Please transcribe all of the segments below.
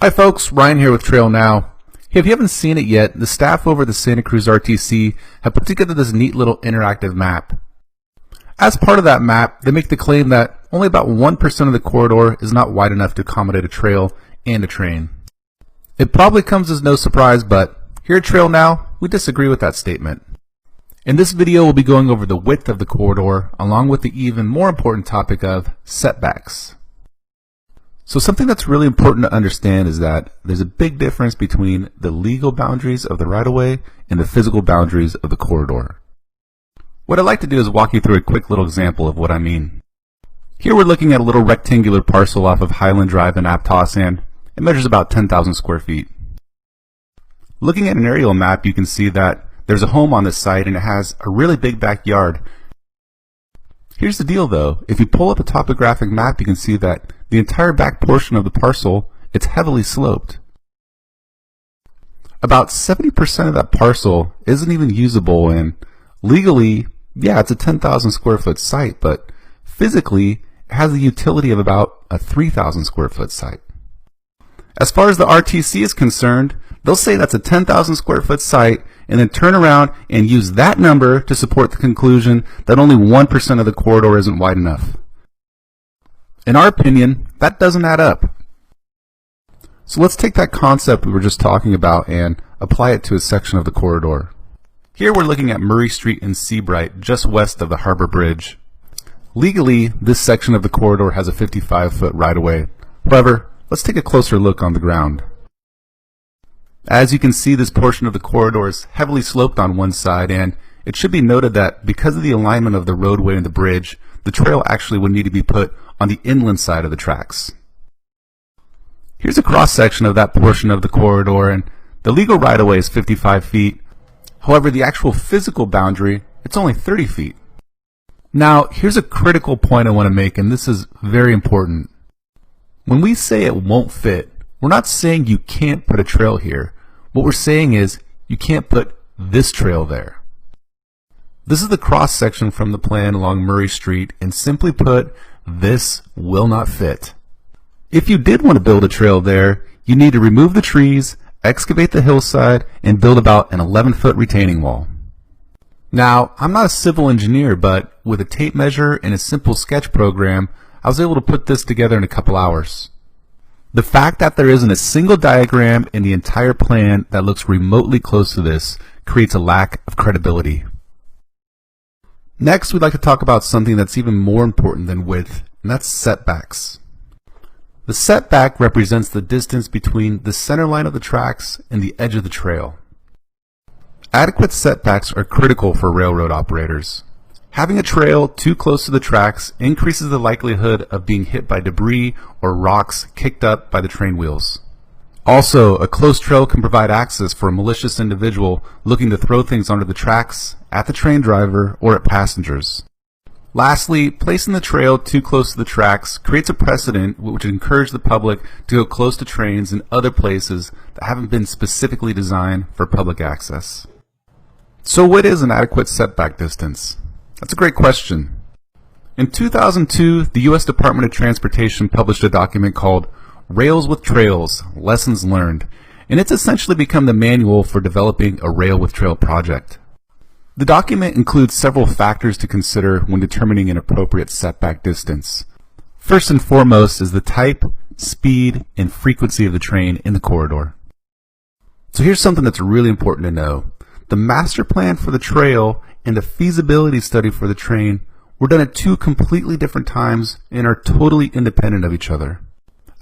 Hi folks, Ryan here with Trail Now. Hey, if you haven't seen it yet, the staff over at the Santa Cruz RTC have put together this neat little interactive map. As part of that map, they make the claim that only about 1% of the corridor is not wide enough to accommodate a trail and a train. It probably comes as no surprise, but here at Trail Now, we disagree with that statement. In this video, we'll be going over the width of the corridor, along with the even more important topic of setbacks. So something that's really important to understand is that there's a big difference between the legal boundaries of the right-of-way and the physical boundaries of the corridor. What I'd like to do is walk you through a quick little example of what I mean. Here we're looking at a little rectangular parcel off of Highland Drive in Aptos, and it measures about 10,000 square feet. Looking at an aerial map, you can see that there's a home on this site and it has a really big backyard. Here's the deal though, if you pull up a topographic map, you can see that the entire back portion of the parcel, it's heavily sloped. About 70% of that parcel isn't even usable, and legally, yeah, it's a 10,000 square foot site, but physically, it has the utility of about a 3,000 square foot site. As far as the RTC is concerned, they'll say that's a 10,000 square foot site and then turn around and use that number to support the conclusion that only 1% of the corridor isn't wide enough. In our opinion, that doesn't add up. So let's take that concept we were just talking about and apply it to a section of the corridor. Here we're looking at Murray Street in Seabright, just west of the Harbor Bridge. Legally, this section of the corridor has a 55-foot right-of-way. However, let's take a closer look on the ground. As you can see, this portion of the corridor is heavily sloped on one side, and it should be noted that because of the alignment of the roadway and the bridge, the trail actually would need to be put on the inland side of the tracks. Here's a cross-section of that portion of the corridor, and the legal right-of-way is 55 feet. However, the actual physical boundary, it's only 30 feet. Now, here's a critical point I want to make, and this is very important. When we say it won't fit, we're not saying you can't put a trail here. What we're saying is you can't put this trail there. This is the cross section from the plan along Murray Street, and simply put, this will not fit. If you did want to build a trail there, you need to remove the trees, excavate the hillside, and build about an 11-foot retaining wall. Now, I'm not a civil engineer, but with a tape measure and a simple sketch program, I was able to put this together in a couple hours. The fact that there isn't a single diagram in the entire plan that looks remotely close to this creates a lack of credibility. Next, we'd like to talk about something that's even more important than width, and that's setbacks. The setback represents the distance between the center line of the tracks and the edge of the trail. Adequate setbacks are critical for railroad operators. Having a trail too close to the tracks increases the likelihood of being hit by debris or rocks kicked up by the train wheels. Also, a close trail can provide access for a malicious individual looking to throw things onto the tracks, at the train driver, or at passengers. Lastly, placing the trail too close to the tracks creates a precedent which would encourage the public to go close to trains and other places that haven't been specifically designed for public access. So what is an adequate setback distance? That's a great question. In 2002, the U.S. Department of Transportation published a document called Rails with Trails, Lessons Learned, and it's essentially become the manual for developing a rail with trail project. The document includes several factors to consider when determining an appropriate setback distance. First and foremost is the type, speed, and frequency of the train in the corridor. So here's something that's really important to know. The master plan for the trail and the feasibility study for the train were done at two completely different times and are totally independent of each other.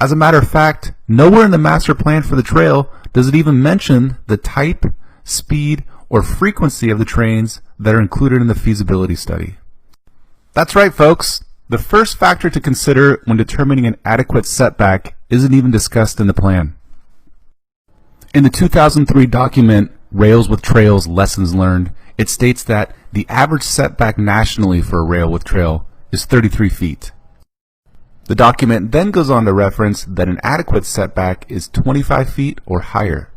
As a matter of fact, nowhere in the master plan for the trail does it even mention the type, speed, or frequency of the trains that are included in the feasibility study. That's right, folks. The first factor to consider when determining an adequate setback isn't even discussed in the plan. In the 2003 document, Rails with Trails, Lessons Learned, it states that the average setback nationally for a rail with trail is 33 feet. The document then goes on to reference that an adequate setback is 25 feet or higher.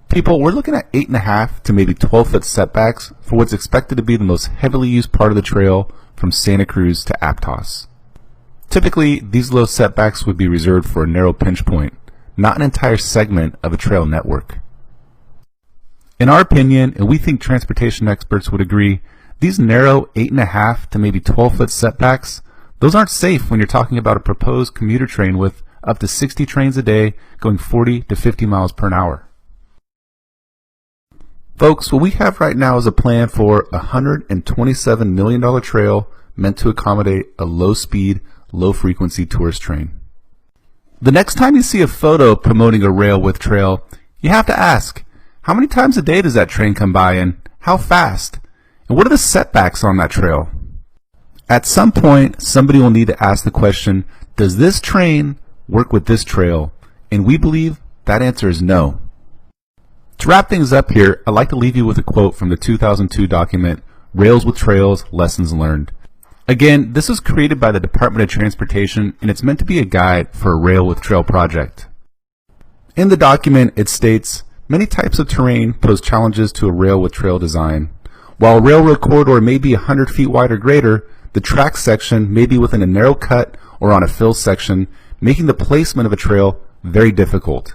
People, we're looking at 8.5 to maybe 12-foot setbacks for what's expected to be the most heavily used part of the trail from Santa Cruz to Aptos. Typically, these low setbacks would be reserved for a narrow pinch point. not an entire segment of a trail network. In our opinion, and we think transportation experts would agree, these narrow 8.5 to maybe 12-foot setbacks, those aren't safe when you're talking about a proposed commuter train with up to 60 trains a day going 40 to 50 miles per hour. Folks, what we have right now is a plan for a $127 million trail meant to accommodate a low-speed, low-frequency tourist train. The next time you see a photo promoting a rail with trail, you have to ask, how many times a day does that train come by and how fast? And what are the setbacks on that trail? At some point, somebody will need to ask the question, does this train work with this trail? And we believe that answer is no. To wrap things up here, I'd like to leave you with a quote from the 2002 document, Rails with Trails, Lessons Learned. Again, this was created by the Department of Transportation, and it's meant to be a guide for a rail with trail project. In the document, it states, many types of terrain pose challenges to a rail with trail design. While a railroad corridor may be 100 feet wide or greater, the track section may be within a narrow cut or on a fill section, making the placement of a trail very difficult.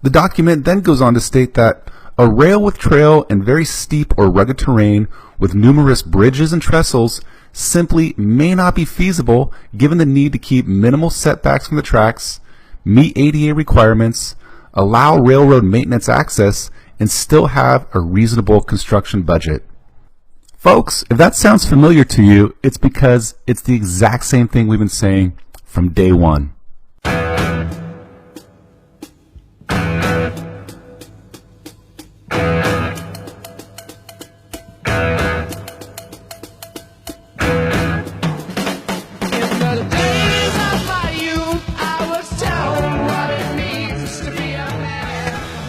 The document then goes on to state that a rail with trail and very steep or rugged terrain with numerous bridges and trestles simply may not be feasible given the need to keep minimal setbacks from the tracks, meet ADA requirements, allow railroad maintenance access, and still have a reasonable construction budget. Folks, if that sounds familiar to you, it's because it's the exact same thing we've been saying from day one.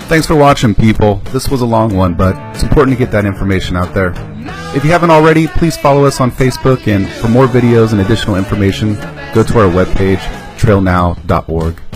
Thanks for watching, people. This was a long one, but it's important to get that information out there. If you haven't already, please follow us on Facebook, and for more videos and additional information, go to our webpage, trailnow.org.